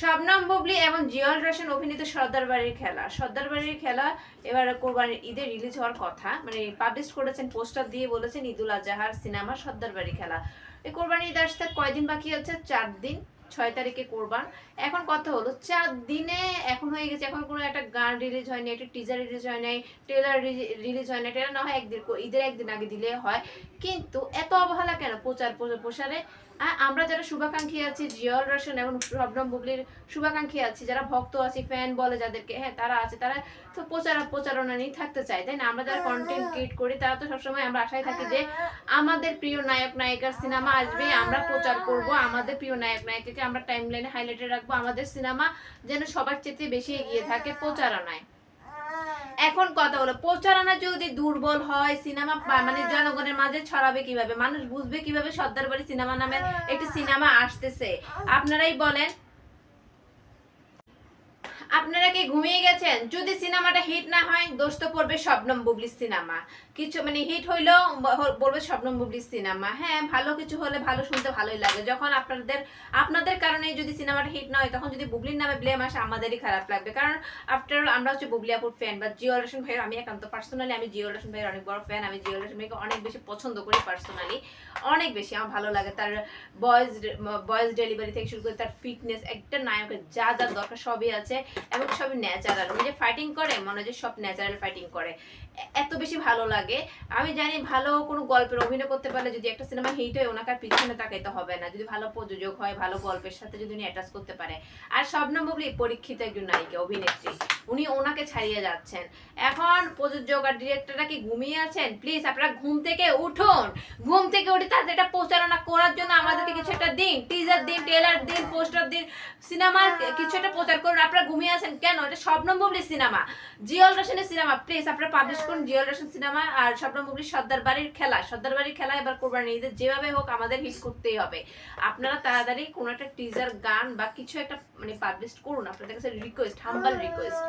শবনম বুবলি এবং জিয়াউল রোশন অভিনীত সর্দার বাড়ির খেলা। সর্দার বাড়ির খেলা এবার কোরবানির ঈদে রিলিজ হওয়ার কথা, মানে পাবলিশ করেছেন, পোস্টার দিয়ে বলেছেন ঈদুল আজহার সিনেমা সর্দার বাড়ি খেলা। এই কোরবানির ঈদ আসতে কয়দিন বাকি আছে? 4 দিন। 6 তারিখে কোরবান। এখন কথা হলো 4 দিনে এখন হয়ে গেছে, এখন কোনো একটা গান রিলিজ হয়নি, একটা টিজার রিলিজ হয় নাই, ট্রেলার রিলিজ হয় না। ট্রেলার না হয় একদিন, ঈদের একদিন আগে দিলে হয়, কিন্তু এত অবহেলা কেন প্রচারে? আমরা যারা শুভাকাঙ্ক্ষী আছি, জিয়াউল রোশন এবং শবনম বুবলির শুভাকাঙ্ক্ষী আছি, যারা ভক্ত আছি, ফ্যান বলে যাদেরকে, হ্যাঁ তারা আছে, তারা তো প্রচারণা নিয়ে থাকতে চায়, তাই না? আমরা যারা কন্টেন্ট ক্রিয়েট করি তারা তো সবসময় আমরা আশায় থাকি যে আমাদের প্রিয় নায়ক নায়িকার সিনেমা আসবে, আমরা প্রচার করব, আমাদের প্রিয় নায়ক নায়িকাকে আমরা টাইমলাইনে হাইলাইটে রাখবো, আমাদের সিনেমা যেন সবার চেয়ে বেশি এগিয়ে থাকে প্রচারণায়। এখন কথা হলো প্রচারণা যদি দুর্বল হয়, সিনেমা মানে জনগণের মাঝে ছড়াবে কিভাবে, মানুষ বুঝবে কিভাবে সর্দার বাড়ি সিনেমা নামে একটি সিনেমা আসতেছে? আপনারাই বলেন। আপনারা কি ঘুমিয়ে গেছেন? যদি সিনেমাটা হিট না হয়, দোষ তো পড়বে শবনম বুবলির সিনেমা। কিছু মানে হিট হইলেও বলবে শবনম বুবলির সিনেমা। হ্যাঁ, ভালো কিছু হলে ভালো শুনতে ভালোই লাগে। যখন আপনাদের কারণে যদি সিনেমাটা হিট না হয়, তখন যদি বুবলির নামে ব্লেম আসে, আমাদেরই খারাপ লাগবে। কারণ আফটার অল আমরা হচ্ছে বুবলি আপুর ফ্যান, বা জিয়াউল রোশন ভাইয়ের, আমি একান্ত পার্সোনালি আমি জিয়াউল রোশন ভাইয়ের অনেক বড় ফ্যান। আমি জিয়াউল রোশন ভাইকে অনেক বেশি পছন্দ করি পার্সোনালি, অনেক বেশি আমার ভালো লাগে। তার ভয়েস ডেলিভারি থেকে শুরু করে তার ফিটনেস, একটা নায়কের যা যা দরকার সবই আছে, এবং সবই ন্যাচারাল। উনি যে ফাইটিং করে, মনে হয় যে সব ন্যাচারাল ফাইটিং করে, এত বেশি ভালো লাগে। আমি জানি ভালো কোনো গল্পের অভিনয় করতে পারলে যদি একটা সিনেমা হিট হয়, ওনাকে আর পিছনে তাকাইতে হবে না। যদি ভালো প্রযোজক হয়, ভালো গল্পের সাথে যদি উনি অ্যাটাচ করতে পারে। আর শবনম বুবলি পরীক্ষিত একজন নায়িকা, অভিনেত্রী, উনি ওনাকে ছাড়িয়ে যাচ্ছেন। এখন প্রযোজক আর ডিরেক্টররা কি ঘুমিয়ে আছেন? প্লিজ আপনারা ঘুম থেকে উঠুন, ঘুম থেকে উঠে তাদের এটা প্রচারণা করার জন্য আমাদেরকে কিছু একটা দিন, টিজার দিন, ট্রেলার দিন, পোস্টার দিন, সিনেমার কিছু একটা প্রচার করুন। আপনারা ঘুমিয়ে আছেন কেন? এটা শবনম বুবলির সিনেমা, জিয়াউল রোশনের সিনেমা। প্লিজ আপনারা পাবলিশ করুন জিয়াউল রোশন সিনেমা আর শবনম বুবলির সর্দার বাড়ির খেলা। সর্দার বাড়ির খেলা এবার কোরবানির ঈদে যেভাবে হোক আমাদের হিট করতেই হবে। আপনারা তাড়াতাড়ি কোনো একটা টিজার, গান বা কিছু একটা মানে পাবলিশ করুন। আপনাদের কাছে রিকোয়েস্ট, হাম্বল রিকোয়েস্ট।